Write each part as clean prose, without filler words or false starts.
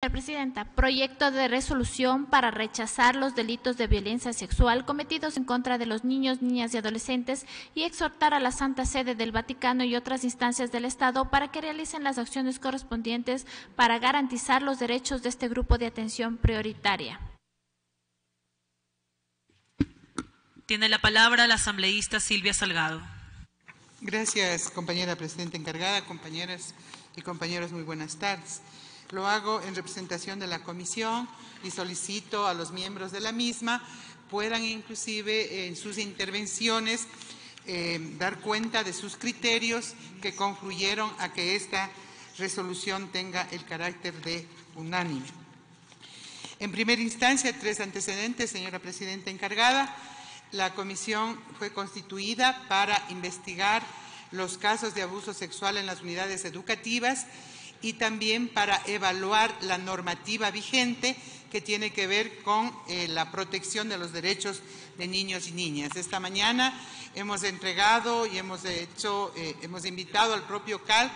Señora Presidenta, proyecto de resolución para rechazar los delitos de violencia sexual cometidos en contra de los niños, niñas y adolescentes y exhortar a la Santa Sede del Vaticano y otras instancias del Estado para que realicen las acciones correspondientes para garantizar los derechos de este grupo de atención prioritaria. Tiene la palabra la asambleísta Silvia Salgado. Gracias, compañera presidenta encargada, compañeras y compañeros, muy buenas tardes. Lo hago en representación de la comisión y solicito a los miembros de la misma puedan inclusive en sus intervenciones dar cuenta de sus criterios que confluyeron a que esta resolución tenga el carácter de unánime. En primera instancia, 3 antecedentes, señora presidenta encargada. La comisión fue constituida para investigar los casos de abuso sexual en las unidades educativas y también para evaluar la normativa vigente que tiene que ver con la protección de los derechos de niños y niñas. Esta mañana hemos entregado y hemos invitado al propio CAL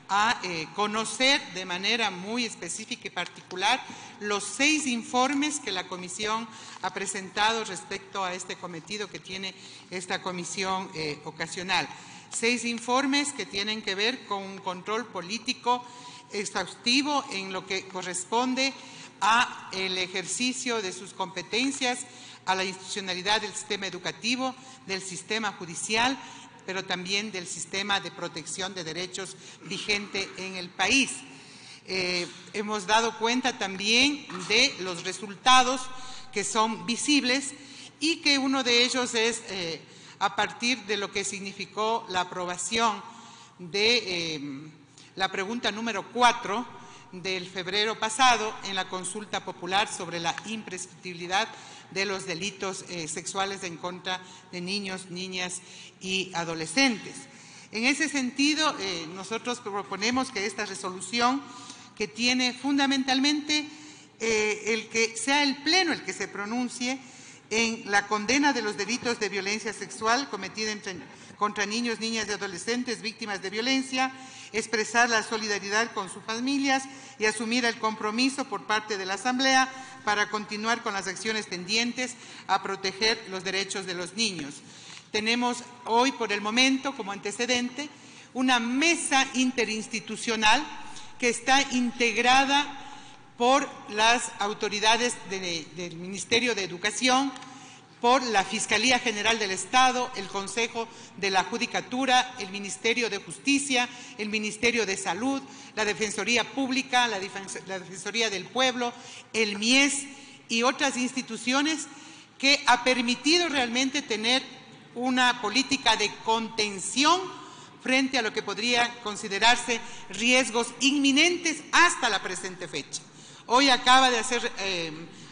a conocer de manera muy específica y particular los 6 informes que la comisión ha presentado respecto a este cometido que tiene esta comisión ocasional. 6 informes que tienen que ver con un control político exhaustivo en lo que corresponde a el ejercicio de sus competencias, a la institucionalidad del sistema educativo, del sistema judicial, pero también del sistema de protección de derechos vigente en el país. Hemos dado cuenta también de los resultados que son visibles y que uno de ellos es a partir de lo que significó la aprobación de la pregunta número 4 del febrero pasado en la consulta popular sobre la imprescriptibilidad de los delitos sexuales en contra de niños, niñas y adolescentes. En ese sentido, nosotros proponemos que esta resolución, que tiene fundamentalmente el que sea el Pleno el que se pronuncie en la condena de los delitos de violencia sexual cometida contra niños, niñas y adolescentes víctimas de violencia, expresar la solidaridad con sus familias y asumir el compromiso por parte de la Asamblea para continuar con las acciones tendientes a proteger los derechos de los niños. Tenemos hoy, por el momento, como antecedente, una mesa interinstitucional que está integrada por las autoridades del Ministerio de Educación, por la Fiscalía General del Estado, el Consejo de la Judicatura, el Ministerio de Justicia, el Ministerio de Salud, la Defensoría Pública, la Defensoría del Pueblo, el MIES y otras instituciones que ha permitido realmente tener una política de contención frente a lo que podría considerarse riesgos inminentes hasta la presente fecha. Hoy acaba de hacer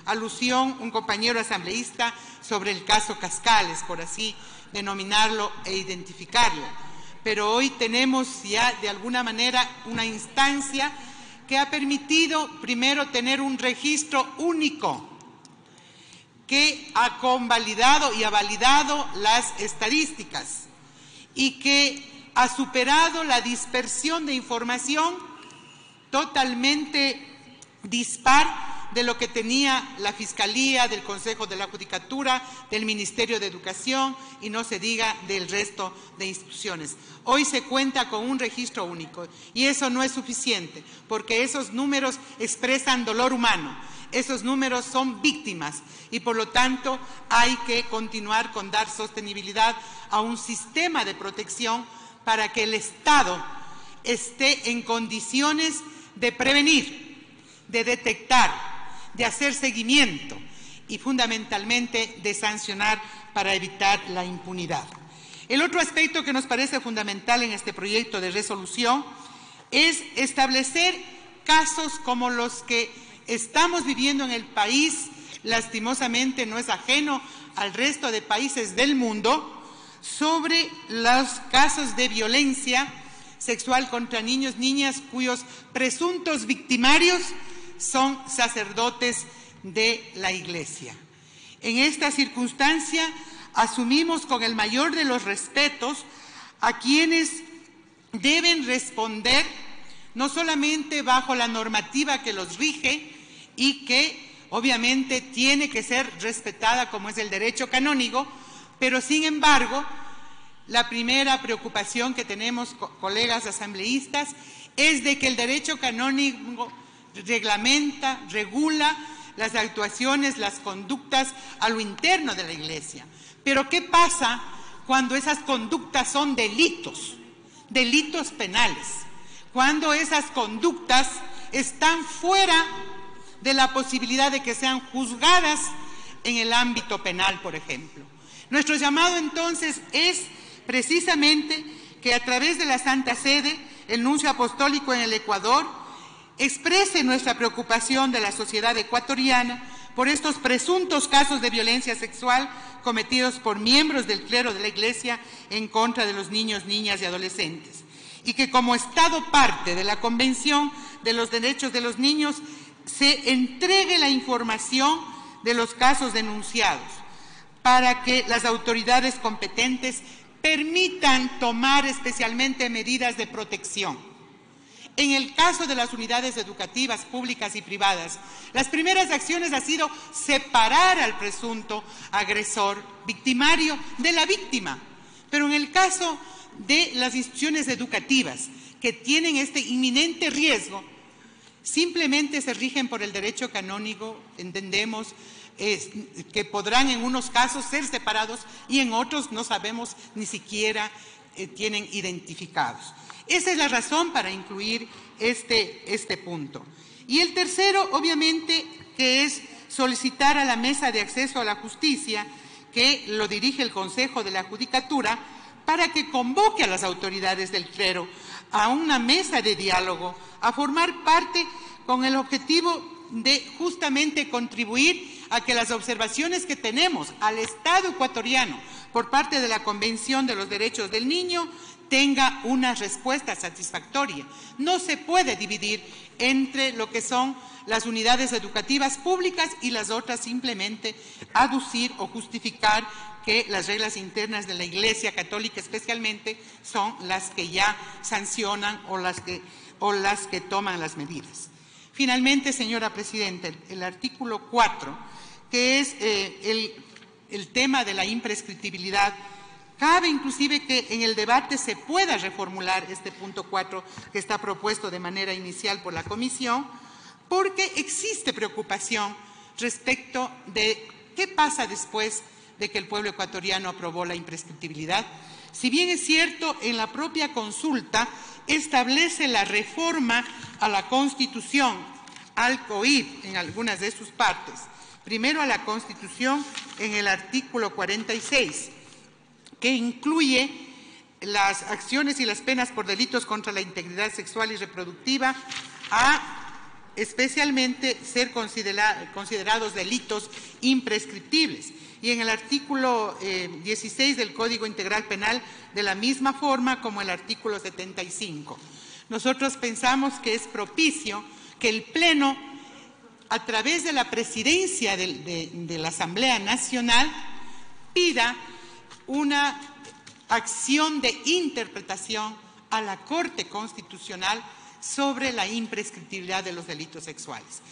alusión un compañero asambleísta sobre el caso Cascales, por así denominarlo e identificarlo. Pero hoy tenemos ya de alguna manera una instancia que ha permitido primero tener un registro único que ha convalidado y ha validado las estadísticas y que ha superado la dispersión de información totalmente dispar de lo que tenía la Fiscalía, del Consejo de la Judicatura, del Ministerio de Educación y no se diga del resto de instituciones. Hoy se cuenta con un registro único y eso no es suficiente porque esos números expresan dolor humano, esos números son víctimas y por lo tanto hay que continuar con dar sostenibilidad a un sistema de protección para que el Estado esté en condiciones de prevenir, de detectar, de hacer seguimiento y fundamentalmente de sancionar para evitar la impunidad. El otro aspecto que nos parece fundamental en este proyecto de resolución es establecer casos como los que estamos viviendo en el país, lastimosamente no es ajeno al resto de países del mundo, sobre los casos de violencia sexual contra niños, niñas cuyos presuntos victimarios son sacerdotes de la Iglesia. En esta circunstancia asumimos con el mayor de los respetos a quienes deben responder no solamente bajo la normativa que los rige y que obviamente tiene que ser respetada como es el derecho canónico, pero sin embargo, la primera preocupación que tenemos, colegas asambleístas, es de que el derecho canónico reglamenta, regula las actuaciones, las conductas a lo interno de la Iglesia. Pero ¿qué pasa cuando esas conductas son delitos penales? Cuando esas conductas están fuera de la posibilidad de que sean juzgadas en el ámbito penal, por ejemplo. Nuestro llamado entonces es precisamente que a través de la Santa Sede, el Nuncio Apostólico en el Ecuador, exprese nuestra preocupación de la sociedad ecuatoriana por estos presuntos casos de violencia sexual cometidos por miembros del clero de la Iglesia en contra de los niños, niñas y adolescentes, y que como Estado parte de la Convención de los Derechos de los Niños se entregue la información de los casos denunciados para que las autoridades competentes permitan tomar especialmente medidas de protección. En el caso de las unidades educativas públicas y privadas, las primeras acciones han sido separar al presunto agresor victimario de la víctima. Pero en el caso de las instituciones educativas que tienen este inminente riesgo, simplemente se rigen por el derecho canónico, entendemos que podrán en unos casos ser separados y en otros no sabemos ni siquiera tienen identificados. Esa es la razón para incluir este punto. Y el tercero, obviamente, que es solicitar a la Mesa de Acceso a la Justicia, que lo dirige el Consejo de la Judicatura, para que convoque a las autoridades del clero a una mesa de diálogo, a formar parte con el objetivo de justamente contribuir a que las observaciones que tenemos al Estado ecuatoriano por parte de la Convención de los Derechos del Niño tenga una respuesta satisfactoria. No se puede dividir entre lo que son las unidades educativas públicas y las otras simplemente aducir o justificar que las reglas internas de la Iglesia Católica especialmente son las que ya sancionan o las que toman las medidas. Finalmente, señora Presidenta, el artículo 4, que es el tema de la imprescriptibilidad, cabe inclusive que en el debate se pueda reformular este punto 4 que está propuesto de manera inicial por la Comisión, porque existe preocupación respecto de qué pasa después de que el pueblo ecuatoriano aprobó la imprescriptibilidad. Si bien es cierto, en la propia consulta establece la reforma a la Constitución, al COIP, en algunas de sus partes. Primero a la Constitución en el artículo 46, que incluye las acciones y las penas por delitos contra la integridad sexual y reproductiva a especialmente ser considerados delitos imprescriptibles. Y en el artículo 16 del Código Integral Penal, de la misma forma como el artículo 75. Nosotros pensamos que es propicio que el Pleno, a través de la presidencia de la Asamblea Nacional, pida una acción de interpretación a la Corte Constitucional sobre la imprescriptibilidad de los delitos sexuales.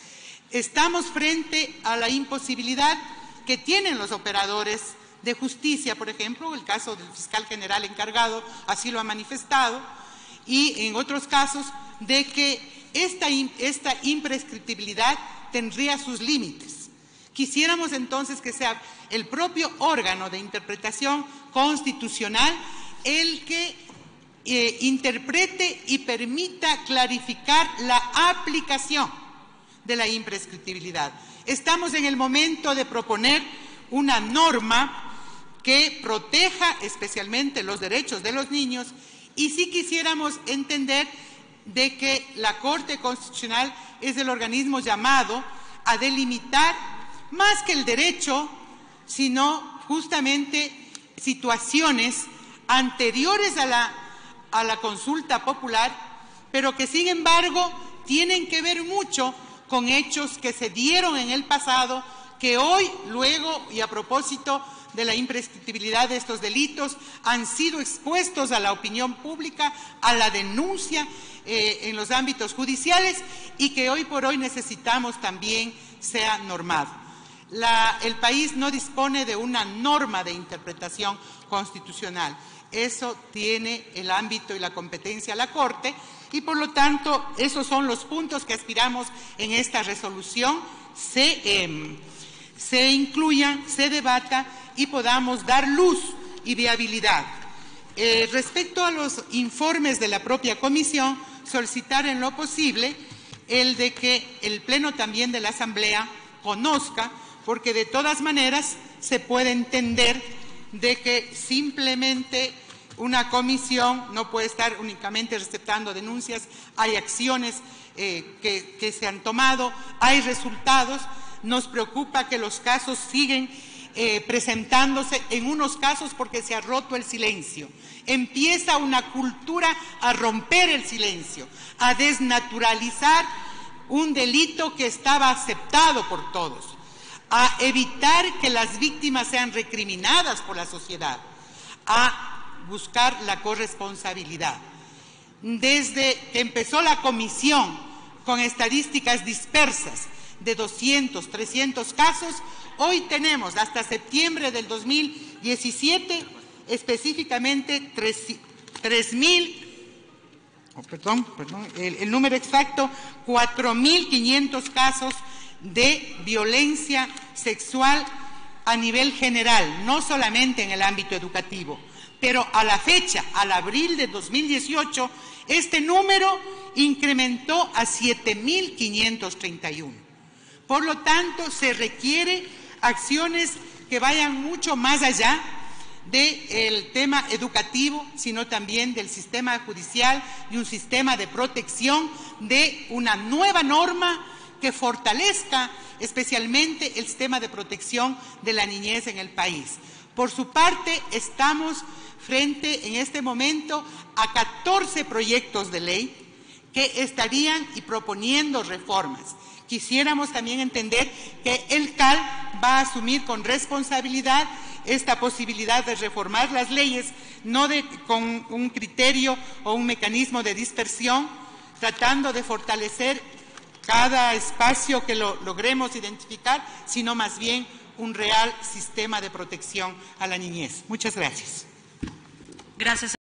Estamos frente a la imposibilidad que tienen los operadores de justicia, por ejemplo, el caso del fiscal general encargado así lo ha manifestado, y en otros casos de que esta imprescriptibilidad tendría sus límites. Quisiéramos entonces que sea el propio órgano de interpretación constitucional el que interprete y permita clarificar la aplicación de la imprescriptibilidad. Estamos en el momento de proponer una norma que proteja especialmente los derechos de los niños y sí quisiéramos entender de que la Corte Constitucional es el organismo llamado a delimitar más que el derecho, sino justamente situaciones anteriores a la consulta popular, pero que sin embargo tienen que ver mucho con hechos que se dieron en el pasado, que hoy, luego y a propósito de la imprescriptibilidad de estos delitos han sido expuestos a la opinión pública, a la denuncia en los ámbitos judiciales y que hoy por hoy necesitamos también sea normado. El país no dispone de una norma de interpretación constitucional. Eso tiene el ámbito y la competencia a la Corte y, por lo tanto, esos son los puntos que aspiramos en esta resolución se incluyan, se debata y podamos dar luz y viabilidad. Respecto a los informes de la propia comisión, solicitar en lo posible el de que el Pleno también de la Asamblea conozca, porque de todas maneras se puede entender de que simplemente una comisión no puede estar únicamente receptando denuncias, hay acciones que se han tomado, hay resultados. Nos preocupa que los casos siguen presentándose, en unos casos porque se ha roto el silencio. Empieza una cultura a romper el silencio, a desnaturalizar un delito que estaba aceptado por todos, a evitar que las víctimas sean recriminadas por la sociedad, a buscar la corresponsabilidad. Desde que empezó la comisión con estadísticas dispersas de 200, 300 casos, hoy tenemos hasta septiembre del 2017 específicamente 3.000, el número exacto, 4.500 casos de violencia sexual a nivel general, no solamente en el ámbito educativo. Pero a la fecha, al abril de 2018, este número incrementó a 7.531. Por lo tanto, se requiere acciones que vayan mucho más allá del tema educativo, sino también del sistema judicial y un sistema de protección de una nueva norma que fortalezca especialmente el sistema de protección de la niñez en el país. Por su parte, estamos frente en este momento a 14 proyectos de ley que estarían y proponiendo reformas. Quisiéramos también entender que el CAL va a asumir con responsabilidad esta posibilidad de reformar las leyes, no con un criterio o un mecanismo de dispersión, tratando de fortalecer cada espacio que lo logremos identificar, sino más bien un real sistema de protección a la niñez. Muchas gracias. Gracias.